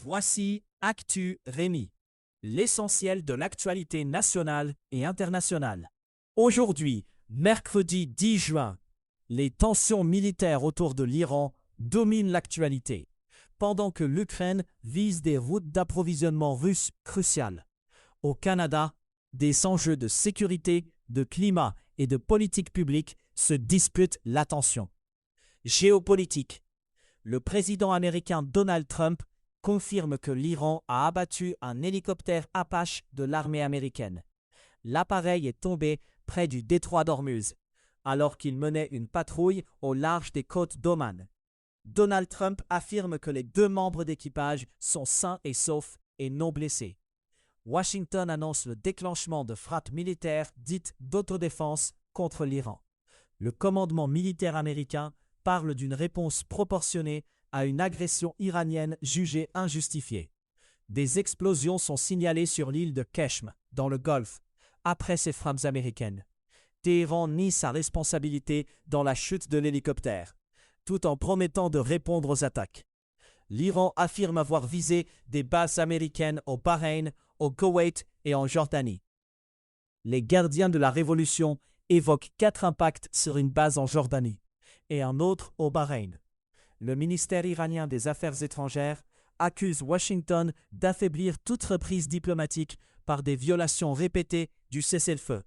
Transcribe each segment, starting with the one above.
Voici Actu Rémi, l'essentiel de l'actualité nationale et internationale. Aujourd'hui, mercredi 10 juin, les tensions militaires autour de l'Iran dominent l'actualité, pendant que l'Ukraine vise des routes d'approvisionnement russes cruciales. Au Canada, des enjeux de sécurité, de climat et de politique publique se disputent l'attention. Géopolitique. Le président américain Donald Trump confirme que l'Iran a abattu un hélicoptère Apache de l'armée américaine. L'appareil est tombé près du détroit d'Ormuz, alors qu'il menait une patrouille au large des côtes d'Oman. Donald Trump affirme que les 2 membres d'équipage sont sains et saufs et non blessés. Washington annonce le déclenchement de frappes militaires dites d'autodéfense contre l'Iran. Le commandement militaire américain parle d'une réponse proportionnée à une agression iranienne jugée injustifiée. Des explosions sont signalées sur l'île de Keshm, dans le Golfe, après ces frappes américaines. Téhéran nie sa responsabilité dans la chute de l'hélicoptère, tout en promettant de répondre aux attaques. L'Iran affirme avoir visé des bases américaines au Bahreïn, au Koweït et en Jordanie. Les gardiens de la révolution évoquent 4 impacts sur une base en Jordanie et un autre au Bahreïn. Le ministère iranien des Affaires étrangères accuse Washington d'affaiblir toute reprise diplomatique par des violations répétées du cessez-le-feu.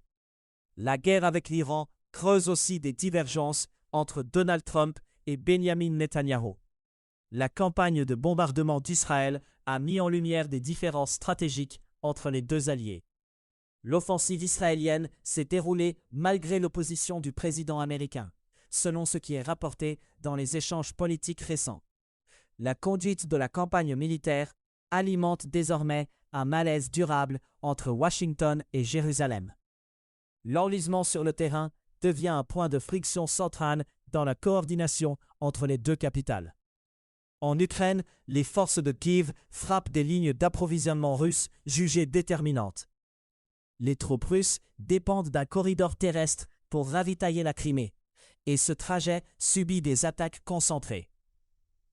La guerre avec l'Iran creuse aussi des divergences entre Donald Trump et Benjamin Netanyahu. La campagne de bombardement d'Israël a mis en lumière des différences stratégiques entre les 2 alliés. L'offensive israélienne s'est déroulée malgré l'opposition du président américain, selon ce qui est rapporté dans les échanges politiques récents. La conduite de la campagne militaire alimente désormais un malaise durable entre Washington et Jérusalem. L'enlisement sur le terrain devient un point de friction central dans la coordination entre les 2 capitales. En Ukraine, les forces de Kiev frappent des lignes d'approvisionnement russes jugées déterminantes. Les troupes russes dépendent d'un corridor terrestre pour ravitailler la Crimée, et ce trajet subit des attaques concentrées.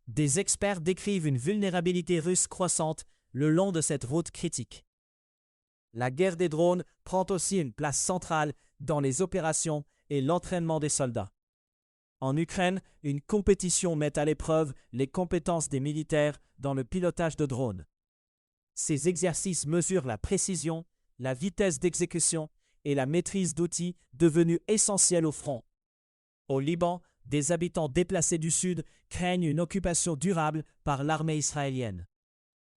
Des experts décrivent une vulnérabilité russe croissante le long de cette route critique. La guerre des drones prend aussi une place centrale dans les opérations et l'entraînement des soldats. En Ukraine, une compétition met à l'épreuve les compétences des militaires dans le pilotage de drones. Ces exercices mesurent la précision, la vitesse d'exécution et la maîtrise d'outils devenus essentiels au front. Au Liban, des habitants déplacés du Sud craignent une occupation durable par l'armée israélienne.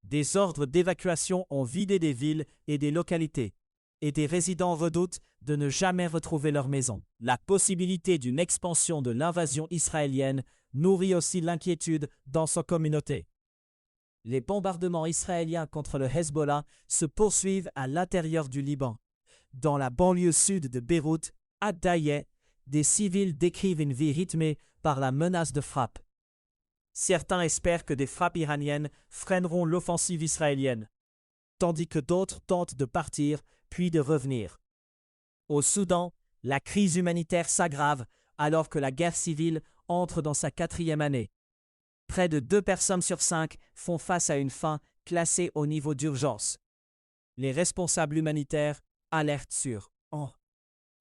Des ordres d'évacuation ont vidé des villes et des localités, et des résidents redoutent de ne jamais retrouver leur maison. La possibilité d'une expansion de l'invasion israélienne nourrit aussi l'inquiétude dans sa communauté. Les bombardements israéliens contre le Hezbollah se poursuivent à l'intérieur du Liban. Dans la banlieue sud de Beyrouth, à Daïeh, des civils décrivent une vie rythmée par la menace de frappe. Certains espèrent que des frappes iraniennes freineront l'offensive israélienne, tandis que d'autres tentent de partir puis de revenir. Au Soudan, la crise humanitaire s'aggrave alors que la guerre civile entre dans sa 4e année. Près de 2 personnes sur 5 font face à une faim classée au niveau d'urgence. Les responsables humanitaires alertent sur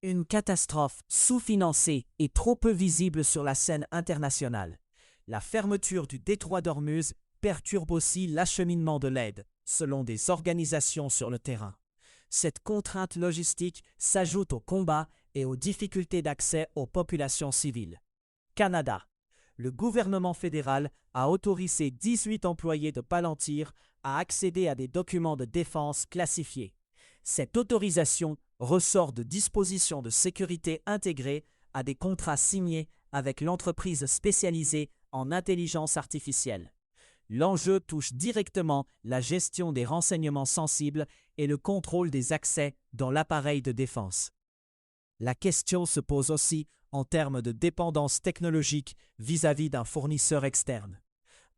une catastrophe sous-financée et trop peu visible sur la scène internationale. La fermeture du détroit d'Ormuz perturbe aussi l'acheminement de l'aide, selon des organisations sur le terrain. Cette contrainte logistique s'ajoute aux combats et aux difficultés d'accès aux populations civiles. Canada. Le gouvernement fédéral a autorisé 18 employés de Palantir à accéder à des documents de défense classifiés. Cette autorisation ressort de dispositions de sécurité intégrées à des contrats signés avec l'entreprise spécialisée en intelligence artificielle. L'enjeu touche directement la gestion des renseignements sensibles et le contrôle des accès dans l'appareil de défense. La question se pose aussi en termes de dépendance technologique vis-à-vis d'un fournisseur externe.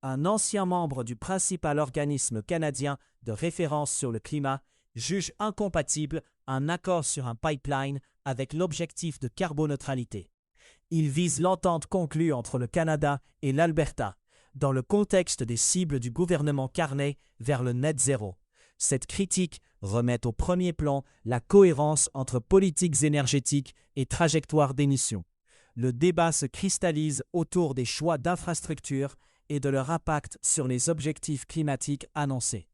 Un ancien membre du principal organisme canadien de référence sur le climat juge incompatible un accord sur un pipeline avec l'objectif de carboneutralité. Il vise l'entente conclue entre le Canada et l'Alberta, dans le contexte des cibles du gouvernement Carney vers le net zéro. Cette critique remet au premier plan la cohérence entre politiques énergétiques et trajectoires d'émissions. Le débat se cristallise autour des choix d'infrastructures et de leur impact sur les objectifs climatiques annoncés.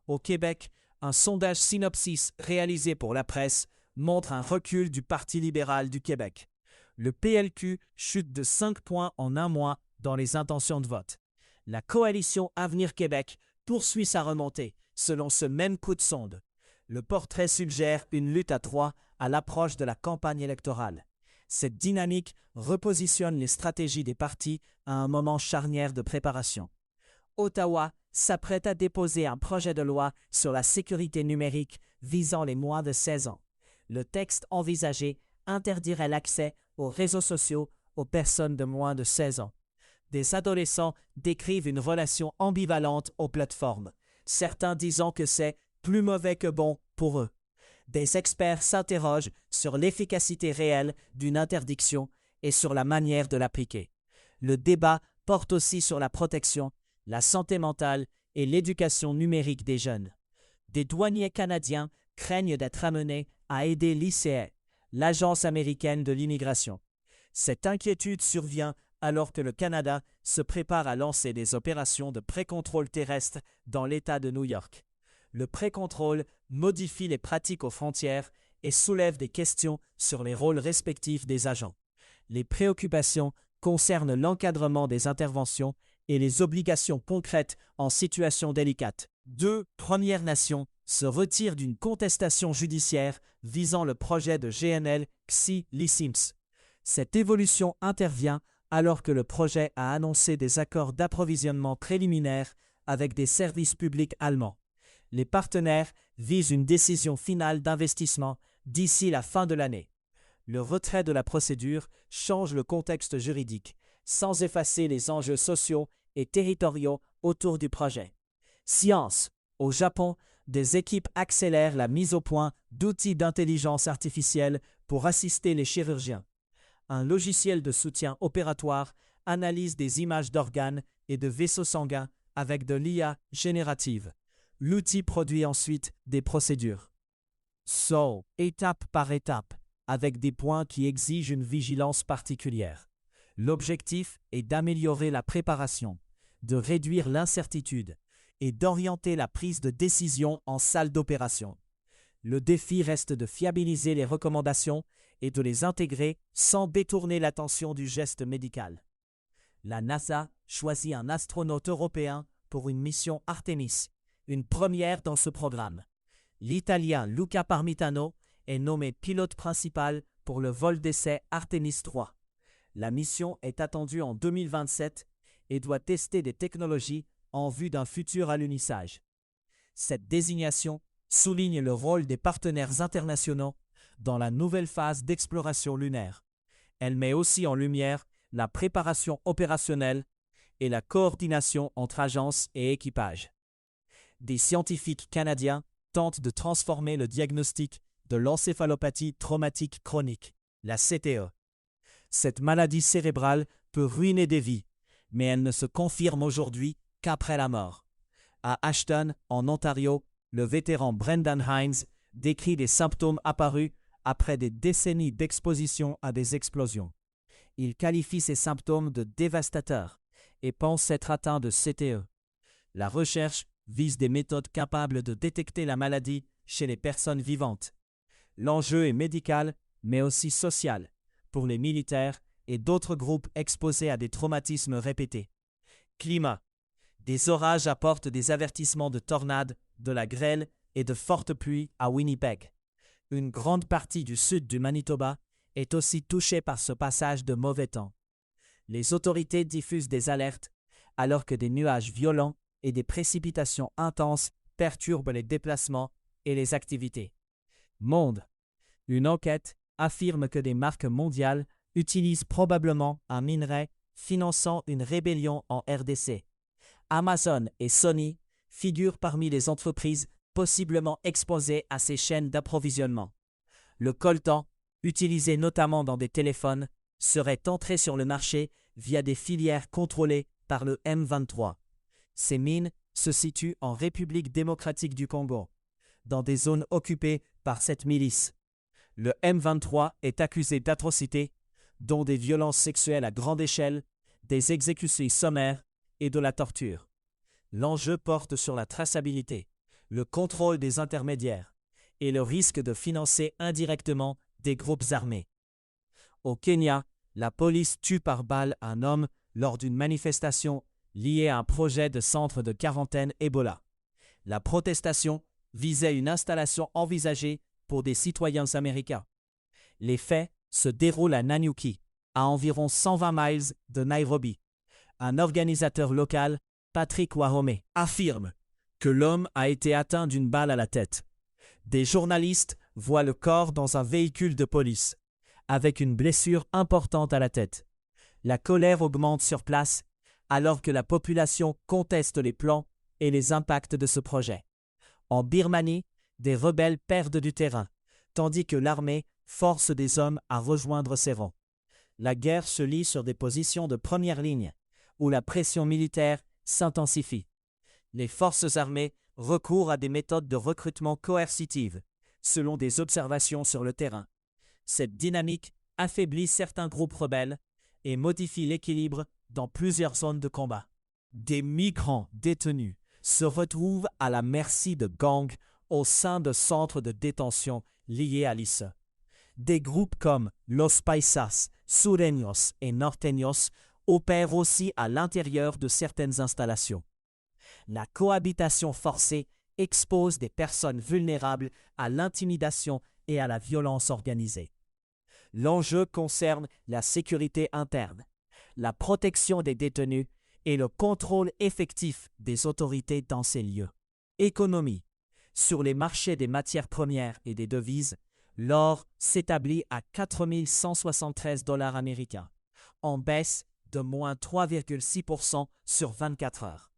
Au Québec, un sondage Synopsis réalisé pour la presse montre un recul du Parti libéral du Québec. Le PLQ chute de 5 points en un mois dans les intentions de vote. La coalition Avenir Québec poursuit sa remontée, selon ce même coup de sonde. Le portrait suggère une lutte à trois à l'approche de la campagne électorale. Cette dynamique repositionne les stratégies des partis à un moment charnière de préparation. Ottawa s'apprête à déposer un projet de loi sur la sécurité numérique visant les moins de 16 ans. Le texte envisagé interdirait l'accès aux réseaux sociaux aux personnes de moins de 16 ans. Des adolescents décrivent une relation ambivalente aux plateformes, certains disant que c'est plus mauvais que bon pour eux. Des experts s'interrogent sur l'efficacité réelle d'une interdiction et sur la manière de l'appliquer. Le débat porte aussi sur la protection, la santé mentale et l'éducation numérique des jeunes. Des douaniers canadiens craignent d'être amenés à aider l'ICE, l'Agence américaine de l'immigration. Cette inquiétude survient alors que le Canada se prépare à lancer des opérations de pré-contrôle terrestre dans l'État de New York. Le pré-contrôle modifie les pratiques aux frontières et soulève des questions sur les rôles respectifs des agents. Les préoccupations concernent l'encadrement des interventions et les obligations concrètes en situation délicate. 2 Premières Nations se retirent d'une contestation judiciaire visant le projet de GNL XI-LICIMS. Cette évolution intervient alors que le projet a annoncé des accords d'approvisionnement préliminaires avec des services publics allemands. Les partenaires visent une décision finale d'investissement d'ici la fin de l'année. Le retrait de la procédure change le contexte juridique, sans effacer les enjeux sociaux et territoriaux autour du projet. Science. Au Japon, des équipes accélèrent la mise au point d'outils d'intelligence artificielle pour assister les chirurgiens. Un logiciel de soutien opératoire analyse des images d'organes et de vaisseaux sanguins avec de l'IA générative. L'outil produit ensuite des procédures. Étape par étape, avec des points qui exigent une vigilance particulière. L'objectif est d'améliorer la préparation, de réduire l'incertitude et d'orienter la prise de décision en salle d'opération. Le défi reste de fiabiliser les recommandations et de les intégrer sans détourner l'attention du geste médical. La NASA choisit un astronaute européen pour une mission Artemis, une première dans ce programme. L'Italien Luca Parmitano est nommé pilote principal pour le vol d'essai Artemis 3. La mission est attendue en 2027 et doit tester des technologies en vue d'un futur alunissage. Cette désignation souligne le rôle des partenaires internationaux dans la nouvelle phase d'exploration lunaire. Elle met aussi en lumière la préparation opérationnelle et la coordination entre agences et équipages. Des scientifiques canadiens tentent de transformer le diagnostic de l'encéphalopathie traumatique chronique, la CTE. Cette maladie cérébrale peut ruiner des vies, mais elle ne se confirme aujourd'hui qu'après la mort. À Ashton, en Ontario, le vétéran Brendan Hines décrit des symptômes apparus après des décennies d'exposition à des explosions. Il qualifie ces symptômes de dévastateurs et pense être atteint de CTE. La recherche vise des méthodes capables de détecter la maladie chez les personnes vivantes. L'enjeu est médical, mais aussi social, pour les militaires et d'autres groupes exposés à des traumatismes répétés. Climat. Des orages apportent des avertissements de tornades, de la grêle et de fortes pluies à Winnipeg. Une grande partie du sud du Manitoba est aussi touchée par ce passage de mauvais temps. Les autorités diffusent des alertes alors que des nuages violents et des précipitations intenses perturbent les déplacements et les activités. Monde. Une enquête affirme que des marques mondiales utilisent probablement un minerai finançant une rébellion en RDC. Amazon et Sony figurent parmi les entreprises possiblement exposées à ces chaînes d'approvisionnement. Le coltan, utilisé notamment dans des téléphones, serait entré sur le marché via des filières contrôlées par le M23. Ces mines se situent en République démocratique du Congo, dans des zones occupées par cette milice. Le M23 est accusé d'atrocités, dont des violences sexuelles à grande échelle, des exécutions sommaires et de la torture. L'enjeu porte sur la traçabilité, le contrôle des intermédiaires et le risque de financer indirectement des groupes armés. Au Kenya, la police tue par balle un homme lors d'une manifestation liée à un projet de centre de quarantaine Ebola. La protestation visait une installation envisagée pour des citoyens américains. Les faits se déroulent à Nanyuki, à environ 120 miles de Nairobi. Un organisateur local, Patrick Wahome, affirme que l'homme a été atteint d'une balle à la tête. Des journalistes voient le corps dans un véhicule de police, avec une blessure importante à la tête. La colère augmente sur place, alors que la population conteste les plans et les impacts de ce projet. En Birmanie, des rebelles perdent du terrain, tandis que l'armée force des hommes à rejoindre ses rangs. La guerre se lie sur des positions de première ligne, où la pression militaire s'intensifie. Les forces armées recourent à des méthodes de recrutement coercitives, selon des observations sur le terrain. Cette dynamique affaiblit certains groupes rebelles et modifie l'équilibre dans plusieurs zones de combat. Des migrants détenus se retrouvent à la merci de gangs au sein de centres de détention liés à l'ISE. Des groupes comme Los Paisas, Sureños et Norteños opèrent aussi à l'intérieur de certaines installations. La cohabitation forcée expose des personnes vulnérables à l'intimidation et à la violence organisée. L'enjeu concerne la sécurité interne, la protection des détenus et le contrôle effectif des autorités dans ces lieux. Économie. Sur les marchés des matières premières et des devises, l'or s'établit à 4 173 $ américains, en baisse de moins 3,6% sur 24 heures.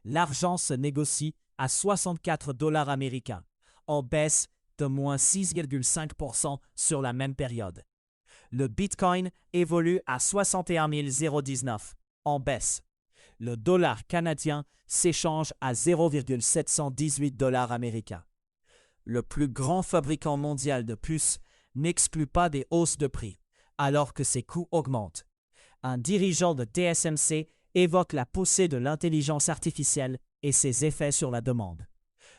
L'argent se négocie à 64 $ américains, en baisse de moins 6,5% sur la même période. Le Bitcoin évolue à 61 019, en baisse. Le dollar canadien s'échange à 0,718 $ américains. Le plus grand fabricant mondial de puces n'exclut pas des hausses de prix, alors que ses coûts augmentent. Un dirigeant de TSMC évoque la poussée de l'intelligence artificielle et ses effets sur la demande.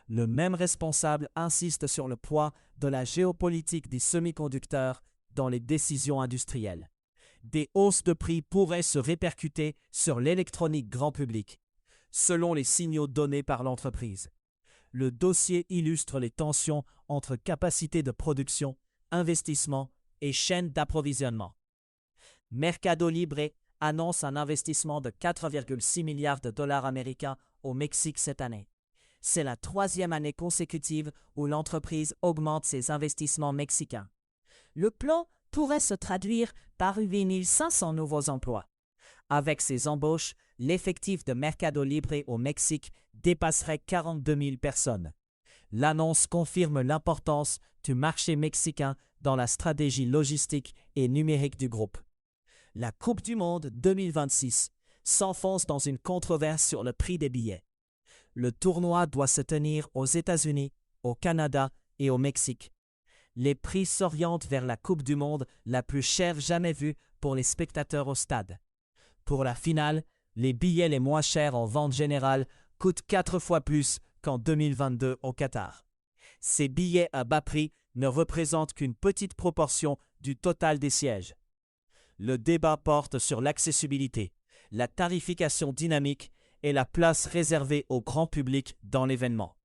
Le même responsable insiste sur le poids de la géopolitique des semi-conducteurs dans les décisions industrielles. Des hausses de prix pourraient se répercuter sur l'électronique grand public, selon les signaux donnés par l'entreprise. Le dossier illustre les tensions entre capacité de production, investissement et chaîne d'approvisionnement. Mercado Libre annonce un investissement de 4,6 milliards de dollars américains au Mexique cette année. C'est la 3e année consécutive où l'entreprise augmente ses investissements mexicains. Le plan pourrait se traduire par 8 500 nouveaux emplois. Avec ces embauches, l'effectif de Mercado Libre au Mexique dépasserait 42 000 personnes. L'annonce confirme l'importance du marché mexicain dans la stratégie logistique et numérique du groupe. La Coupe du Monde 2026 s'enfonce dans une controverse sur le prix des billets. Le tournoi doit se tenir aux États-Unis, au Canada et au Mexique. Les prix s'orientent vers la Coupe du Monde la plus chère jamais vue pour les spectateurs au stade. Pour la finale, les billets les moins chers en vente générale coûtent 4 fois plus qu'en 2022 au Qatar. Ces billets à bas prix ne représentent qu'une petite proportion du total des sièges. Le débat porte sur l'accessibilité, la tarification dynamique et la place réservée au grand public dans l'événement.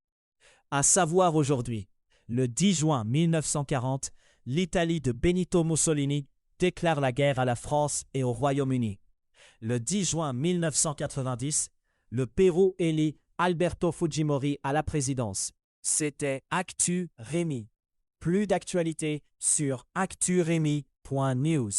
À savoir aujourd'hui, le 10 juin 1940, l'Italie de Benito Mussolini déclare la guerre à la France et au Royaume-Uni. Le 10 juin 1990, le Pérou élit Alberto Fujimori à la présidence. C'était Actu Rémi. Plus d'actualités sur acturemi.news.